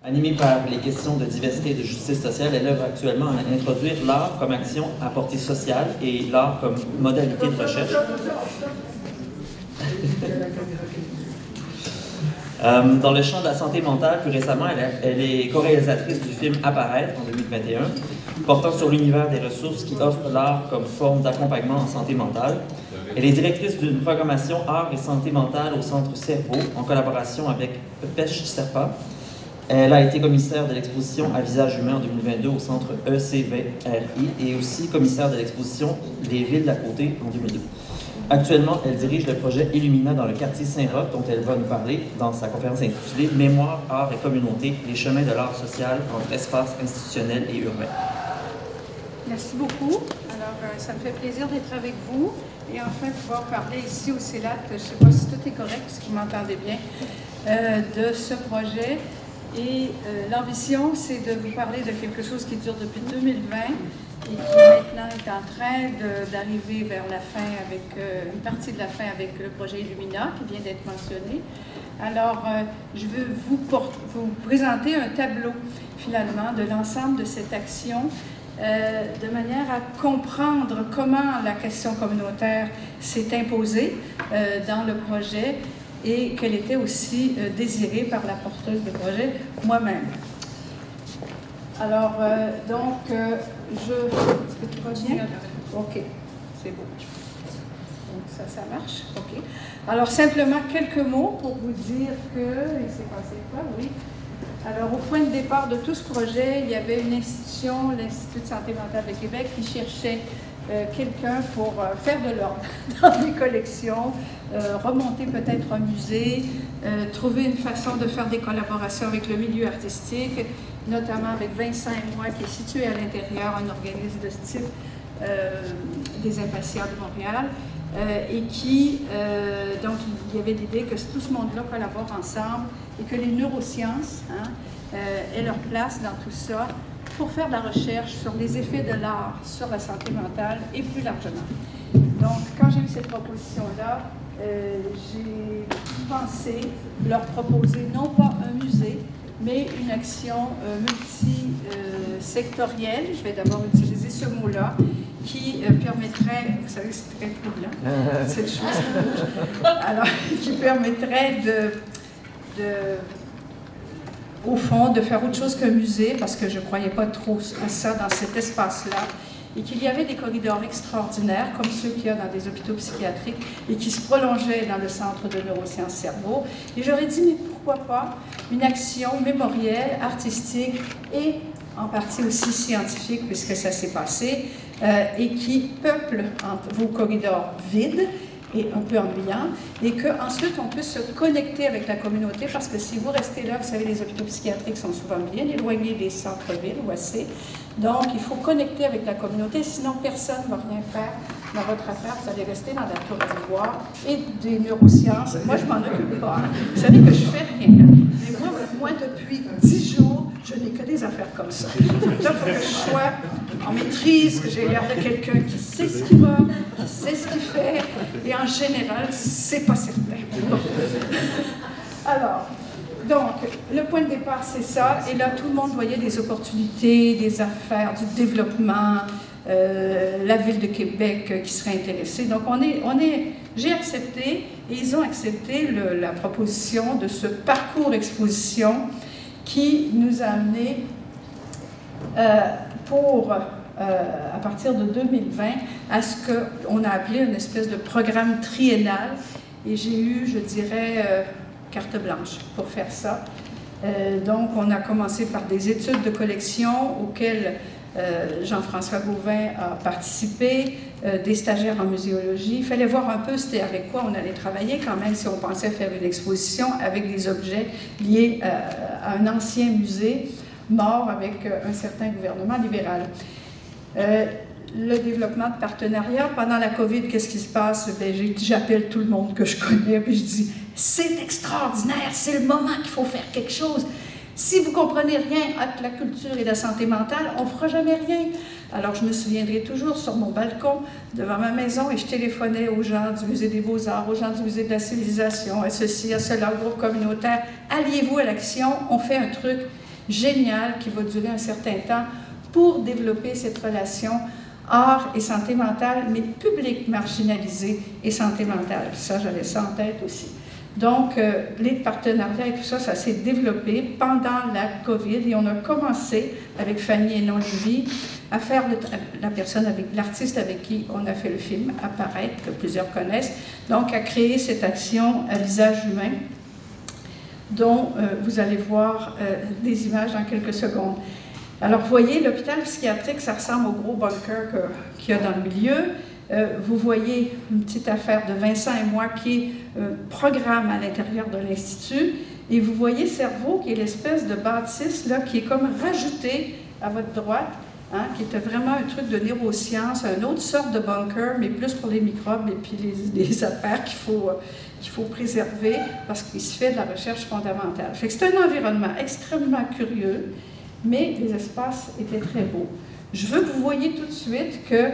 Animée par les questions de diversité et de justice sociale, elle œuvre actuellement à introduire l'art comme action à portée sociale et l'art comme modalité de recherche. Dans le champ de la santé mentale, plus récemment, elle est co-réalisatrice du film Apparaître en 2021, portant sur l'univers des ressources qui offrent l'art comme forme d'accompagnement en santé mentale. Elle est directrice d'une programmation art et santé mentale au Centre Cerveau, en collaboration avec Pêche Serpa. Elle a été commissaire de l'exposition à visage humain en 2022 au Centre ECVRI et aussi commissaire de l'exposition Les villes d'à côté en 2002. Actuellement, elle dirige le projet Illumina dans le quartier Saint-Roch, dont elle va nous parler dans sa conférence intitulée « Mémoire, art et communauté, les chemins de l'art social entre espace institutionnel et urbain ». Merci beaucoup. Alors, ça me fait plaisir d'être avec vous et enfin pouvoir parler ici au CELAT, je ne sais pas si tout est correct, si vous m'entendez bien, de ce projet. Et l'ambition, c'est de vous parler de quelque chose qui dure depuis 2020 et qui maintenant est en train d'arriver vers la fin, avec une partie de la fin avec le projet Illumina qui vient d'être mentionné. Alors, je veux vous présenter un tableau finalement de l'ensemble de cette action de manière à comprendre comment la question communautaire s'est imposée dans le projet et qu'elle était aussi désirée par la porteuse de projet, moi-même. Alors, est-ce que tout va bien? OK, c'est beau. Donc, ça marche? OK. Alors, simplement quelques mots pour vous dire que... Il s'est passé quoi? Oui. Alors, au point de départ de tout ce projet, il y avait une institution, l'Institut de santé mentale de Québec, qui cherchait quelqu'un pour faire de l'ordre dans les collections, remonter peut-être un musée, trouver une façon de faire des collaborations avec le milieu artistique, notamment avec Vincent et moi, qui est situé à l'intérieur, un organisme de ce type des Impatients de Montréal, et qui, donc, il y avait l'idée que tout ce monde-là collabore ensemble et que les neurosciences aient leur place dans tout ça, pour faire de la recherche sur les effets de l'art sur la santé mentale et plus largement. Donc, quand j'ai eu cette proposition-là, j'ai pensé leur proposer non pas un musée, mais une action multisectorielle, je vais d'abord utiliser ce mot-là, qui permettrait, vous savez, c'est très troublant, cette chose, alors, qui permettrait au fond, de faire autre chose qu'un musée, parce que je ne croyais pas trop à ça dans cet espace-là, et qu'il y avait des corridors extraordinaires, comme ceux qu'il y a dans des hôpitaux psychiatriques, et qui se prolongeaient dans le Centre de neurosciences cerveau. Et j'aurais dit, mais pourquoi pas une action mémorielle, artistique, et en partie aussi scientifique, puisque ça s'est passé, et qui peuple vos corridors vides, et un peu ennuyant, et qu'ensuite on peut se connecter avec la communauté, parce que si vous restez là, vous savez, les hôpitaux psychiatriques sont souvent bien éloignés des centres-villes ou assez, donc il faut connecter avec la communauté, sinon personne ne va rien faire dans votre affaire, vous allez rester dans la tour d'ivoire et des neurosciences. Moi, je m'en occupe pas. Vous savez que je fais rien. Mais moi depuis 10 jours, je n'ai que des affaires comme ça. Là, il faut que je sois en maîtrise, que j'ai l'air de quelqu'un qui sait ce qu'il va, qui sait ce qu'il fait, et en général, c'est pas certain. Alors, donc, le point de départ, c'est ça, et là, tout le monde voyait des opportunités, des affaires, du développement, la Ville de Québec qui serait intéressée. Donc, j'ai accepté, et ils ont accepté la proposition de ce parcours exposition qui nous a amené à partir de 2020, à ce qu'on a appelé une espèce de programme triennal. Et j'ai eu, je dirais, carte blanche pour faire ça. Donc, on a commencé par des études de collection auxquelles Jean-François Gauvin a participé, des stagiaires en muséologie. Il fallait voir un peu c'était avec quoi on allait travailler quand même si on pensait faire une exposition avec des objets liés à un ancien musée mort avec un certain gouvernement libéral. Le développement de partenariats. Pendant la COVID, qu'est-ce qui se passe? J'appelle tout le monde que je connais et je dis « C'est extraordinaire, c'est le moment qu'il faut faire quelque chose. Si vous ne comprenez rien à la culture et la santé mentale, on ne fera jamais rien. » Alors, je me souviendrai toujours sur mon balcon, devant ma maison, et je téléphonais aux gens du Musée des Beaux-Arts, aux gens du Musée de la Civilisation, à ceci, à cela, au groupe communautaire. Alliez-vous à l'action, on fait un truc. génial qui va durer un certain temps pour développer cette relation art et santé mentale, mais public marginalisé et santé mentale. Ça, j'avais ça en tête aussi. Donc, les partenariats et tout ça, ça s'est développé pendant la COVID et on a commencé avec Fanny Hénon-Lévy à faire l'artiste avec qui on a fait le film apparaître, que plusieurs connaissent, donc à créer cette action à visage humain dont vous allez voir des images dans quelques secondes. Alors, vous voyez, l'hôpital psychiatrique, ça ressemble au gros bunker qu'il y a dans le milieu. Vous voyez une petite affaire de Vincent et moi qui est un programme à l'intérieur de l'Institut. Et vous voyez Cerveau, qui est l'espèce de bâtisse là, qui est comme rajouté à votre droite, hein, qui était vraiment un truc de neurosciences, une autre sorte de bunker, mais plus pour les microbes et puis les affaires qu'il faut préserver parce qu'il se fait de la recherche fondamentale. Fait que c'est un environnement extrêmement curieux, mais les espaces étaient très beaux. Je veux que vous voyez tout de suite que,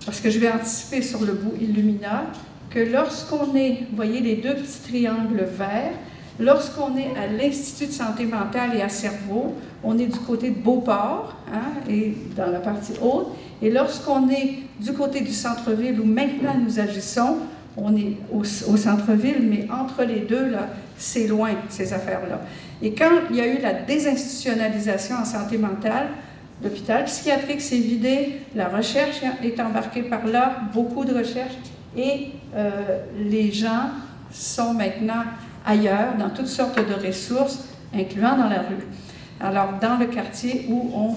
parce que je vais anticiper sur le bout Illumina, que lorsqu'on est, vous voyez les deux petits triangles verts, lorsqu'on est à l'Institut de santé mentale et à Cerveau, on est du côté de Beauport, hein, et dans la partie haute, et lorsqu'on est du côté du centre-ville où maintenant nous agissons, on est au centre-ville, mais entre les deux, là, c'est loin, ces affaires-là. Et quand il y a eu la désinstitutionnalisation en santé mentale, l'hôpital psychiatrique s'est vidé, la recherche est embarquée par là, beaucoup de recherche, et les gens sont maintenant ailleurs, dans toutes sortes de ressources, incluant dans la rue. Alors, dans le quartier où on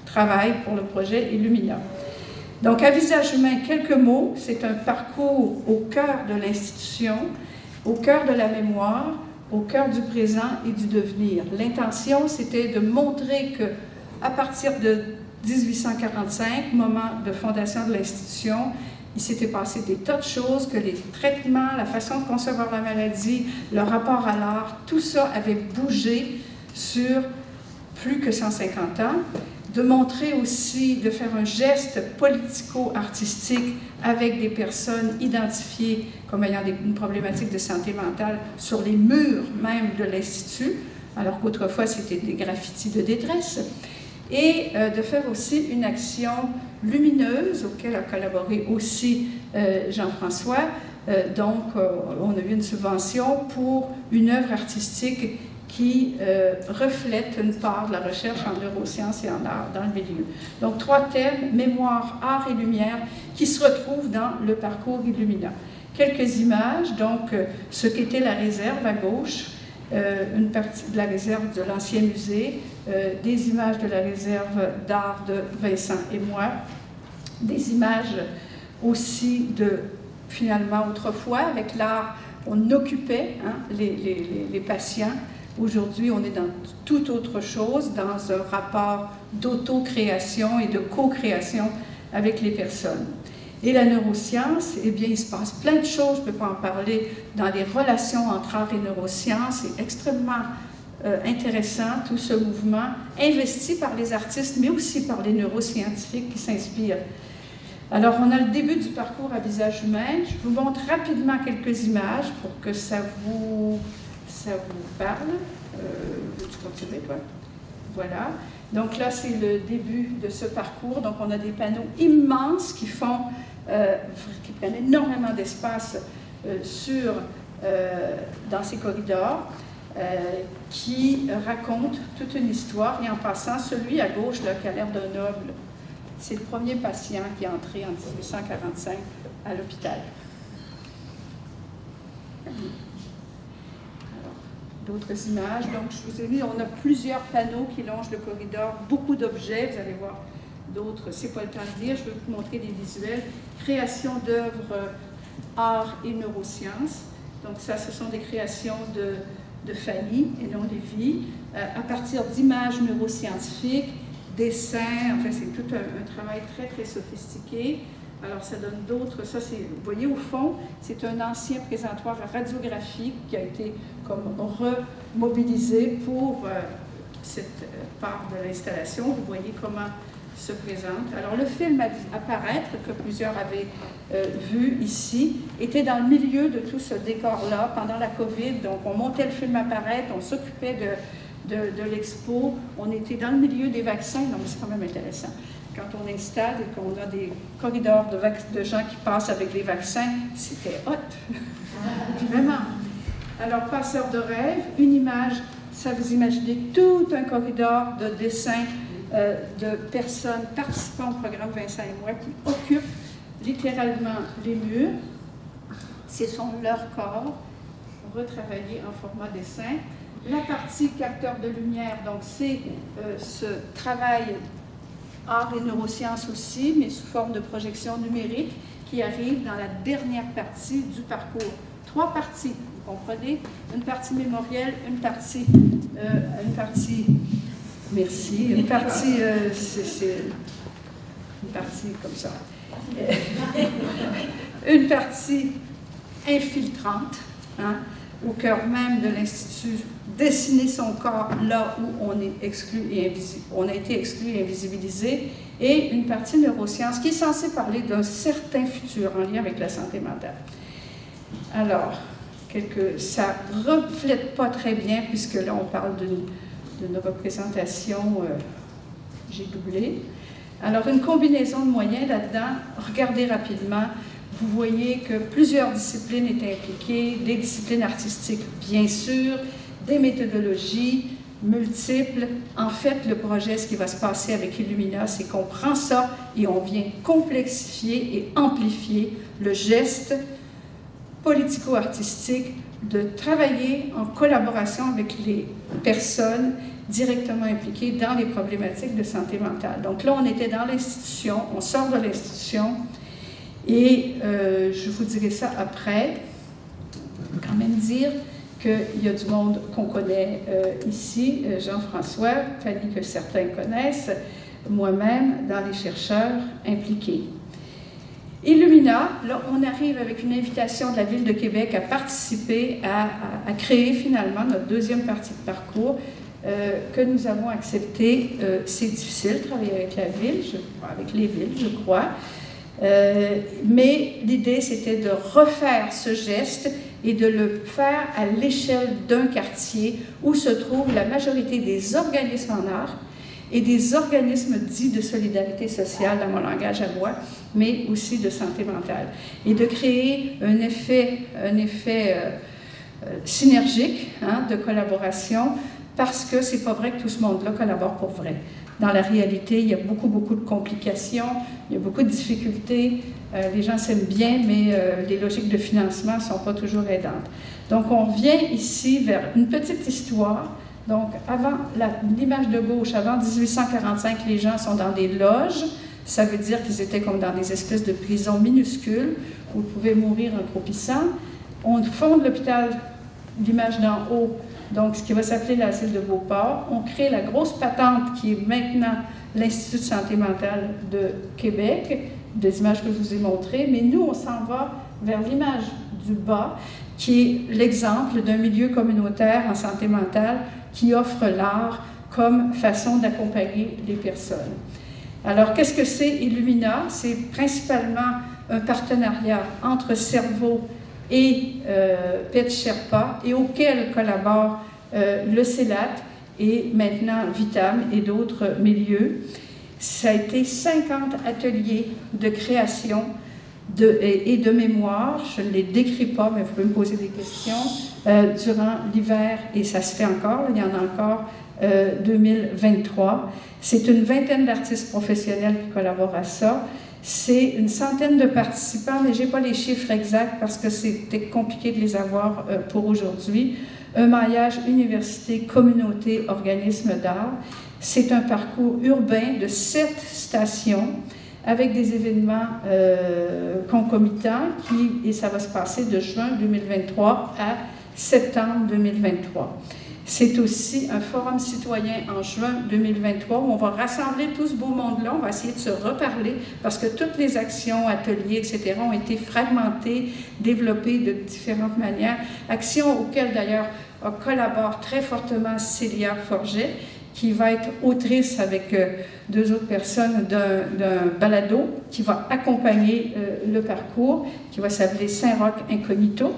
travaille pour le projet Illumina. Donc, à visage humain, quelques mots, c'est un parcours au cœur de l'institution, au cœur de la mémoire, au cœur du présent et du devenir. L'intention, c'était de montrer que, à partir de 1845, moment de fondation de l'institution, il s'était passé des tas de choses, que les traitements, la façon de concevoir la maladie, le rapport à l'art, tout ça avait bougé sur plus que 150 ans. De montrer aussi, de faire un geste politico-artistique avec des personnes identifiées comme ayant une problématique de santé mentale sur les murs même de l'Institut, alors qu'autrefois c'était des graffitis de détresse. Et de faire aussi une action lumineuse, auquel a collaboré aussi Jean-François. Donc, on a eu une subvention pour une œuvre artistique qui reflète une part de la recherche en neurosciences et en art dans le milieu. Donc, 3 thèmes, mémoire, art et lumière, qui se retrouvent dans le parcours Illumina. Quelques images, donc, ce qu'était la réserve à gauche, une partie de la réserve de l'ancien musée, des images de la réserve d'art de Vincent et moi, des images aussi de, finalement, autrefois, avec l'art, on occupait hein, les patients. Aujourd'hui, on est dans toute autre chose, dans un rapport d'auto-création et de co-création avec les personnes. Et la neuroscience, eh bien, il se passe plein de choses, je ne peux pas en parler, dans les relations entre art et neurosciences. C'est extrêmement intéressant, tout ce mouvement, investi par les artistes, mais aussi par les neuroscientifiques qui s'inspirent. Alors, on a le début du parcours à visage humain. Je vous montre rapidement quelques images pour que ça vous parle. Veux-tu continuer, toi? Voilà. Donc là, c'est le début de ce parcours. Donc, on a des panneaux immenses qui prennent énormément d'espace dans ces corridors, qui racontent toute une histoire. Et en passant, celui à gauche, là, qui a l'air d'un noble, c'est le premier patient qui est entré en 1845 à l'hôpital. D'autres images. Donc, je vous ai mis, on a plusieurs panneaux qui longent le corridor, beaucoup d'objets, vous allez voir d'autres, c'est pas le temps de dire, je vais vous montrer des visuels. Création d'œuvres art et neurosciences. Donc, ça, ce sont des créations de Fanny Hénon-Lévy, à partir d'images neuroscientifiques, dessins, enfin, c'est tout un travail très, très sophistiqué. Alors, ça donne d'autres, ça c'est, vous voyez au fond, c'est un ancien présentoir radiographique qui a été comme remobilisé pour cette part de l'installation. Vous voyez comment se présente. Alors, le film Apparaître, que plusieurs avaient vu ici, était dans le milieu de tout ce décor-là pendant la COVID. Donc, on montait le film Apparaître, on s'occupait de l'expo, on était dans le milieu des vaccins, donc c'est quand même intéressant. Quand on installe et qu'on a des corridors de gens qui passent avec des vaccins, c'était hot, vraiment. Alors, passeur de rêve, une image, ça vous imaginez tout un corridor de dessins de personnes participant au programme Vincent et moi qui occupent littéralement les murs. Ce sont leurs corps retravaillés en format dessin. La partie capteur de lumière, donc c'est ce travail art et neurosciences aussi, mais sous forme de projection numérique qui arrive dans la dernière partie du parcours. 3 parties, vous comprenez? Une partie mémorielle, une partie merci, une partie, c'est une partie comme ça. Une partie infiltrante, hein, au cœur même de l'Institut, dessiner son corps là où on est exclu et on a été exclu et invisibilisé, et une partie neurosciences qui est censée parler d'un certain futur en lien avec la santé mentale. Alors, ça ne reflète pas très bien, puisque là on parle d'une représentation, j'ai doublé. Alors, une combinaison de moyens là-dedans, regardez rapidement. Vous voyez que plusieurs disciplines étaient impliquées, des disciplines artistiques bien sûr, des méthodologies multiples. En fait, le projet, ce qui va se passer avec Illumina, c'est qu'on prend ça et on vient complexifier et amplifier le geste politico-artistique de travailler en collaboration avec les personnes directement impliquées dans les problématiques de santé mentale. Donc là, on était dans l'institution, on sort de l'institution, et je vous dirai ça après. Je vais quand même dire qu'il y a du monde qu'on connaît ici, Jean-François, Fanny que certains connaissent, moi-même, dans les chercheurs impliqués. Illumina, là, on arrive avec une invitation de la Ville de Québec à participer, à créer finalement notre deuxième partie de parcours que nous avons accepté. C'est difficile de travailler avec la Ville, avec les villes, je crois. Mais l'idée, c'était de refaire ce geste et de le faire à l'échelle d'un quartier où se trouve la majorité des organismes en art et des organismes dits de solidarité sociale, dans mon langage à moi, mais aussi de santé mentale. Et de créer un effet synergique, hein, de collaboration, parce que c'est pas vrai que tout ce monde-là collabore pour vrai. Dans la réalité, il y a beaucoup de complications, il y a beaucoup de difficultés. Les gens s'aiment bien, mais les logiques de financement ne sont pas toujours aidantes. Donc, on vient ici vers une petite histoire. Donc, avant l'image de gauche, avant 1845, les gens sont dans des loges. Ça veut dire qu'ils étaient comme dans des espèces de prisons minuscules où ils pouvaient mourir en croupissant. On fonde l'hôpital, l'image d'en haut, donc ce qui va s'appeler l'asile de Beauport. On crée la grosse patente qui est maintenant l'Institut de santé mentale de Québec, des images que je vous ai montrées, mais nous, on s'en va vers l'image du bas, qui est l'exemple d'un milieu communautaire en santé mentale qui offre l'art comme façon d'accompagner les personnes. Alors, qu'est-ce que c'est Illumina? C'est principalement un partenariat entre Cerveau et Pet Sherpa, et auquel collabore le CELAT et maintenant Vitam et d'autres milieux. Ça a été 50 ateliers de création et de mémoire. Je ne les décris pas, mais vous pouvez me poser des questions, durant l'hiver, et ça se fait encore, il y en a encore 2023. C'est une vingtaine d'artistes professionnels qui collaborent à ça. C'est une centaine de participants, mais je n'ai pas les chiffres exacts parce que c'était compliqué de les avoir pour aujourd'hui. Un maillage université, communauté, organisme d'art. C'est un parcours urbain de 7 stations avec des événements concomitants et ça va se passer de juin 2023 à septembre 2023. C'est aussi un forum citoyen en juin 2023 où on va rassembler tout ce beau monde-là, on va essayer de se reparler parce que toutes les actions, ateliers, etc. ont été fragmentées, développées de différentes manières. Actions auxquelles d'ailleurs collabore très fortement Célia Forget, qui va être autrice avec 2 autres personnes d'un balado qui va accompagner le parcours, qui va s'appeler Saint-Roch Incognito.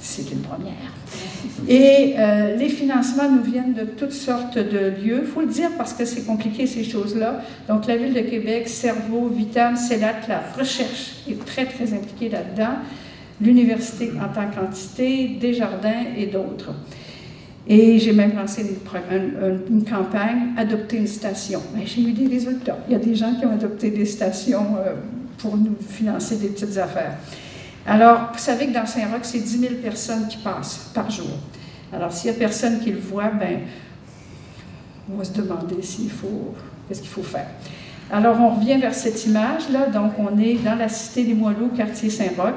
C'est une première. Et les financements nous viennent de toutes sortes de lieux. Il faut le dire parce que c'est compliqué ces choses-là. Donc la Ville de Québec, Cerveau, Vitam, CELAT, la recherche est très, très impliquée là-dedans. L'université en tant qu'entité, Desjardins et d'autres. Et j'ai même lancé une campagne « Adopter une station ». J'ai eu des résultats. Il y a des gens qui ont adopté des stations pour nous financer des petites affaires. Alors, vous savez que dans Saint-Roch, c'est 10 000 personnes qui passent par jour. Alors, s'il n'y a personne qui le voit, ben, on va se demander qu'est-ce qu'il faut faire. Alors, on revient vers cette image-là. Donc, on est dans la cité des Moileaux, quartier Saint-Roch.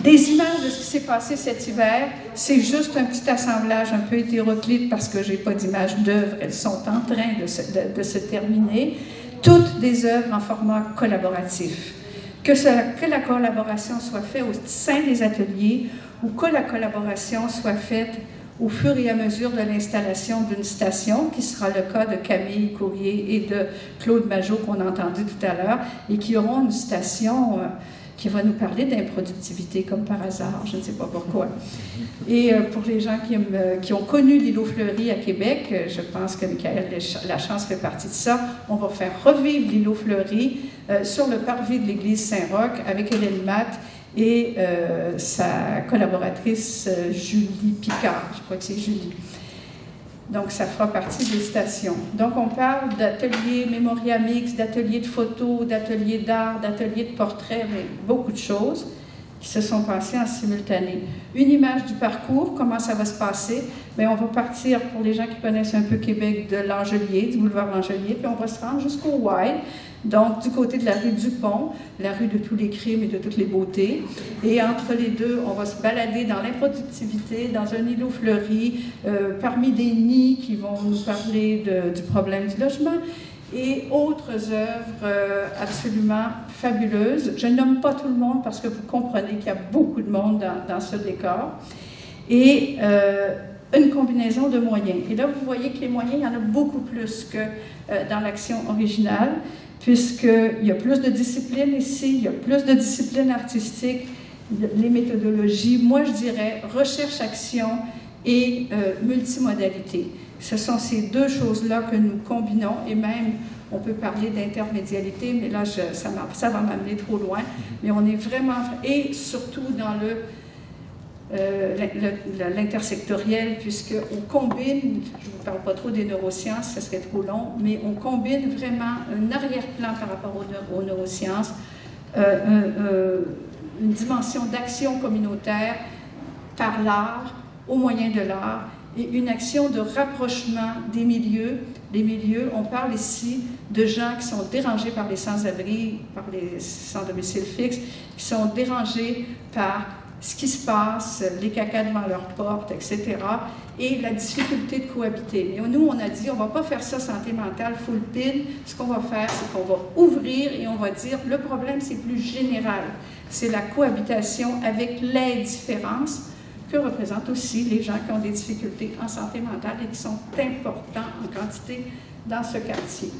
Des images de ce qui s'est passé cet hiver, c'est juste un petit assemblage un peu hétéroclite parce que je n'ai pas d'image d'œuvre, elles sont en train de se terminer. Toutes des œuvres en format collaboratif. Que la collaboration soit faite au sein des ateliers ou que la collaboration soit faite au fur et à mesure de l'installation d'une station, qui sera le cas de Camille Courrier et de Claude Majot qu'on a entendu tout à l'heure, et qui auront une station qui va nous parler d'improductivité, comme par hasard, je ne sais pas pourquoi. Et pour les gens qui ont connu l'îlot Fleury à Québec, je pense que Michael Lachance fait partie de ça, on va faire revivre l'îlot Fleury sur le parvis de l'église Saint-Roch avec Hélène Matt et sa collaboratrice Julie Picard, je crois que c'est Julie. Donc, ça fera partie des stations. Donc, on parle d'ateliers mémoria mix, d'ateliers de photos, d'ateliers d'art, d'ateliers de portraits, mais beaucoup de choses qui se sont passées en simultané. Une image du parcours, comment ça va se passer? Bien, on va partir, pour les gens qui connaissent un peu Québec, de l'Angelier, du boulevard L'Angelier, puis on va se rendre jusqu'au Y, donc du côté de la rue du Pont, la rue de tous les crimes et de toutes les beautés. Et entre les deux, on va se balader dans l'improductivité, dans un îlot fleuri, parmi des nids qui vont nous parler du problème du logement, et autres œuvres absolument fabuleuses. Je ne nomme pas tout le monde parce que vous comprenez qu'il y a beaucoup de monde dans ce décor. Et une combinaison de moyens. Et là, vous voyez que les moyens, il y en a beaucoup plus que dans l'action originale, puisqu'il y a plus de disciplines ici, il y a plus de disciplines artistiques, les méthodologies. Moi, je dirais recherche-action et multimodalité. Ce sont ces deux choses-là que nous combinons, et même, on peut parler d'intermédialité, mais là, ça va m'amener trop loin. Mais on est vraiment, et surtout dans l'intersectoriel, puisqu'on combine, je ne vous parle pas trop des neurosciences, ça serait trop long, mais on combine vraiment un arrière-plan par rapport aux neurosciences, une dimension d'action communautaire par l'art, au moyen de l'art, et une action de rapprochement des milieux. Les milieux, on parle ici de gens qui sont dérangés par les sans-abri, par les sans-domicile fixe, qui sont dérangés par ce qui se passe, les cacas devant leur porte, etc., et la difficulté de cohabiter. Mais nous, on a dit, on ne va pas faire ça santé mentale, full pin. Ce qu'on va faire, c'est qu'on va ouvrir et on va dire, le problème, c'est plus général. C'est la cohabitation avec l'indifférence que représentent aussi les gens qui ont des difficultés en santé mentale et qui sont importants en quantité dans ce quartier.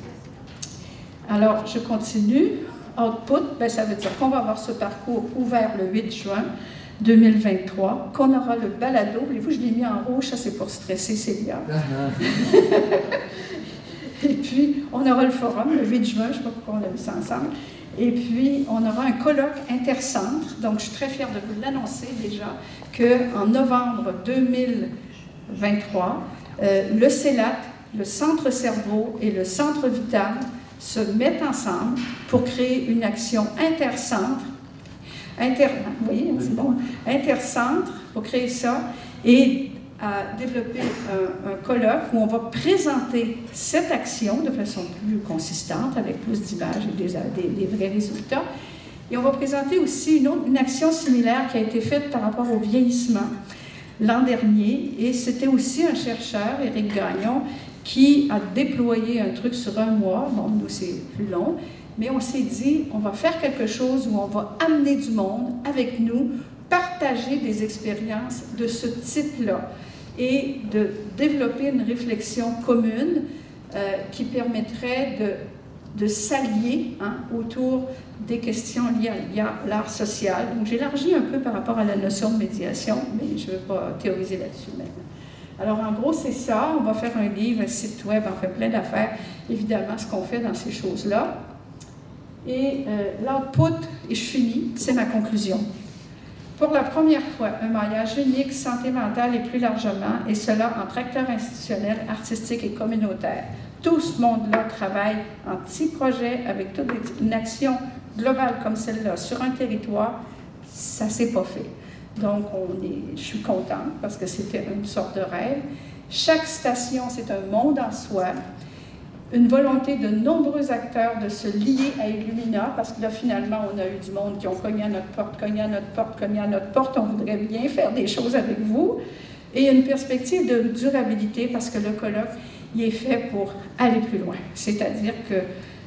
Alors, je continue. Output, ben, ça veut dire qu'on va avoir ce parcours ouvert le 8 juin 2023, qu'on aura le balado. Voulez-vous, je l'ai mis en rouge, ça c'est pour stresser Célia. Et puis, on aura le forum le 8 juin, je ne sais pas pourquoi on a mis ça ensemble. Et puis, on aura un colloque intercentre. Donc, je suis très fière de vous l'annoncer déjà, qu'en novembre 2023, le CELAT, le Centre Cerveau et le Centre Vitam se mettent ensemble pour créer une action intercentre, intercentre, pour créer ça, et à développer un colloque où on va présenter cette action de façon plus consistante, avec plus d'images et des vrais résultats. Et on va présenter aussi une action similaire qui a été faite par rapport au vieillissement l'an dernier. Et c'était aussi un chercheur, Éric Gagnon, qui a déployé un truc sur un mois. Bon, nous, c'est plus long. Mais on s'est dit, on va faire quelque chose où on va amener du monde avec nous, partager des expériences de ce type-là et de développer une réflexion commune qui permettrait de s'allier autour des questions liées à l'art social. Donc j'élargis un peu par rapport à la notion de médiation, mais je ne veux pas théoriser là-dessus maintenant. Alors en gros, c'est ça. On va faire un livre, un site web, on fait plein d'affaires. Évidemment, ce qu'on fait dans ces choses-là. Et l'output, et je finis, c'est ma conclusion. Pour la première fois, un maillage unique, santé mentale et plus largement, et cela entre acteurs institutionnels, artistiques et communautaires. Tout ce monde-là travaille en petits projets avec toute une action globale comme celle-là sur un territoire. Ça ne s'est pas fait. Donc, je suis contente parce que c'était une sorte de rêve. Chaque station, c'est un monde en soi. Une volonté de nombreux acteurs de se lier à Illumina, parce que là, finalement, on a eu du monde qui ont cogné à notre porte, cogné à notre porte, cogné à notre porte. On voudrait bien faire des choses avec vous. Et une perspective de durabilité, parce que le colloque, il est fait pour aller plus loin. C'est-à-dire que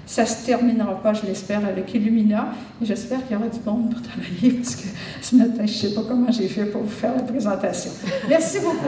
ça ne se terminera pas, je l'espère, avec Illumina. Et j'espère qu'il y aura du monde pour travailler, parce que ce matin, je ne sais pas comment j'ai fait pour vous faire la présentation. Merci beaucoup.